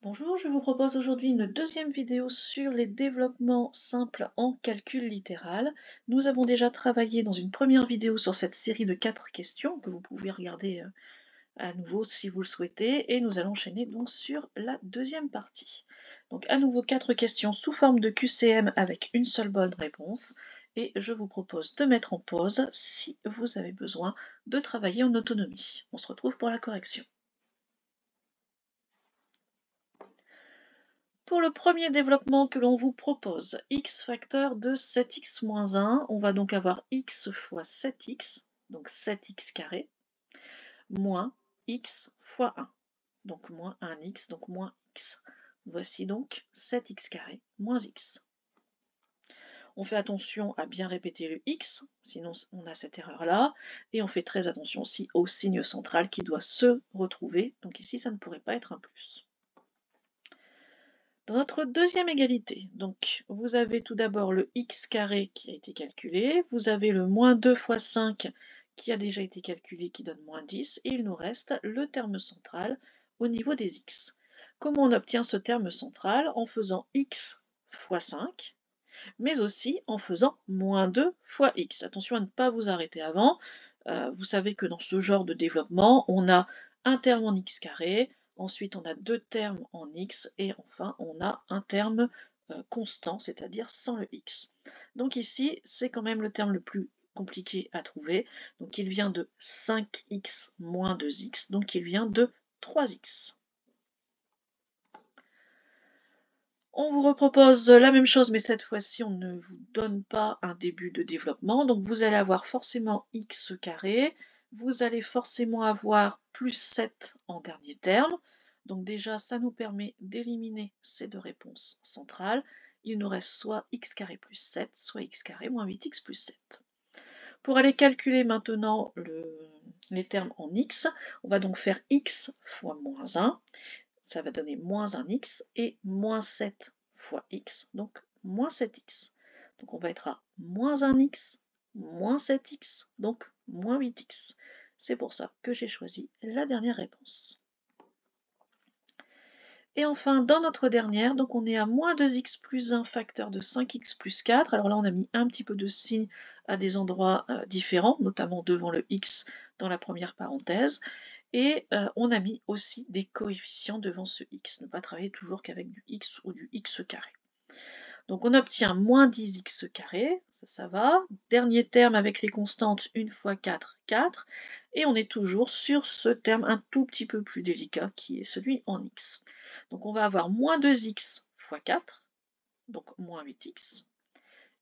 Bonjour, je vous propose aujourd'hui une deuxième vidéo sur les développements simples en calcul littéral. Nous avons déjà travaillé dans une première vidéo sur cette série de 4 questions que vous pouvez regarder à nouveau si vous le souhaitez, et nous allons enchaîner donc sur la deuxième partie. Donc à nouveau 4 questions sous forme de QCM avec une seule bonne réponse, et je vous propose de mettre en pause si vous avez besoin de travailler en autonomie. On se retrouve pour la correction. Pour le premier développement que l'on vous propose, x facteur de 7x moins 1, on va donc avoir x fois 7x, donc 7x carré, moins x fois 1, donc moins 1x, donc moins x. Voici donc 7x carré moins x. On fait attention à bien répéter le x, sinon on a cette erreur-là, et on fait très attention aussi au signe central qui doit se retrouver, donc ici ça ne pourrait pas être un plus. Dans notre deuxième égalité, donc, vous avez tout d'abord le x carré qui a été calculé, vous avez le moins 2 fois 5 qui a déjà été calculé qui donne moins 10, et il nous reste le terme central au niveau des x. Comment on obtient ce terme central? En faisant x fois 5, mais aussi en faisant moins 2 fois x. Attention à ne pas vous arrêter avant. Vous savez que dans ce genre de développement, on a un terme en x carré, ensuite on a deux termes en x, et enfin on a un terme constant, c'est-à-dire sans le x. Donc ici, c'est quand même le terme le plus compliqué à trouver. Donc il vient de 5x moins 2x, donc il vient de 3x. On vous repropose la même chose, mais cette fois-ci, on ne vous donne pas un début de développement. Donc, vous allez avoir forcément x carré. Vous allez forcément avoir plus 7 en dernier terme. Donc déjà, ça nous permet d'éliminer ces deux réponses centrales. Il nous reste soit x carré plus 7, soit x carré moins 8x plus 7. Pour aller calculer maintenant les termes en x, on va donc faire x fois moins 1. Ça va donner moins 1x et moins 7 fois x, donc moins 7x. Donc on va être à moins 1x, moins 7x, donc moins 8x. C'est pour ça que j'ai choisi la dernière réponse. Et enfin, dans notre dernière, donc on est à moins 2x plus 1 facteur de 5x plus 4. Alors là, on a mis un petit peu de signe à des endroits différents, notamment devant le x dans la première parenthèse. Et on a mis aussi des coefficients devant ce x, ne pas travailler toujours qu'avec du x ou du x carré. Donc on obtient moins 10x carré, ça va. Dernier terme avec les constantes, 1 fois 4, 4. Et on est toujours sur ce terme un tout petit peu plus délicat qui est celui en x. Donc on va avoir moins 2x fois 4, donc moins 8x.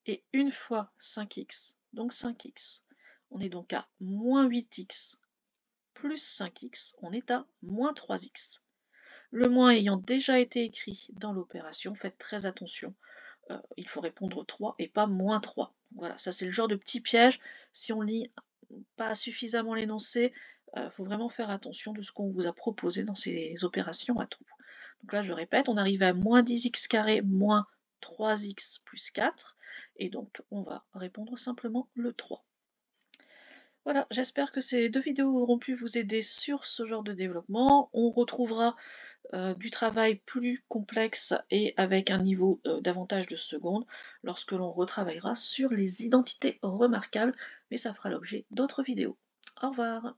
Et 1 fois 5x, donc 5x. On est donc à moins 8x plus 5x, on est à moins 3x. Le moins ayant déjà été écrit dans l'opération, faites très attention. Il faut répondre 3 et pas moins 3. Voilà, ça c'est le genre de petit piège. Si on lit pas suffisamment l'énoncé, faut vraiment faire attention de ce qu'on vous a proposé dans ces opérations à trous. Donc là, je répète, on arrive à moins 10x carré moins 3x plus 4. Et donc, on va répondre simplement le 3. Voilà, j'espère que ces deux vidéos auront pu vous aider sur ce genre de développement. On retrouvera du travail plus complexe et avec un niveau davantage de seconde lorsque l'on retravaillera sur les identités remarquables, mais ça fera l'objet d'autres vidéos. Au revoir.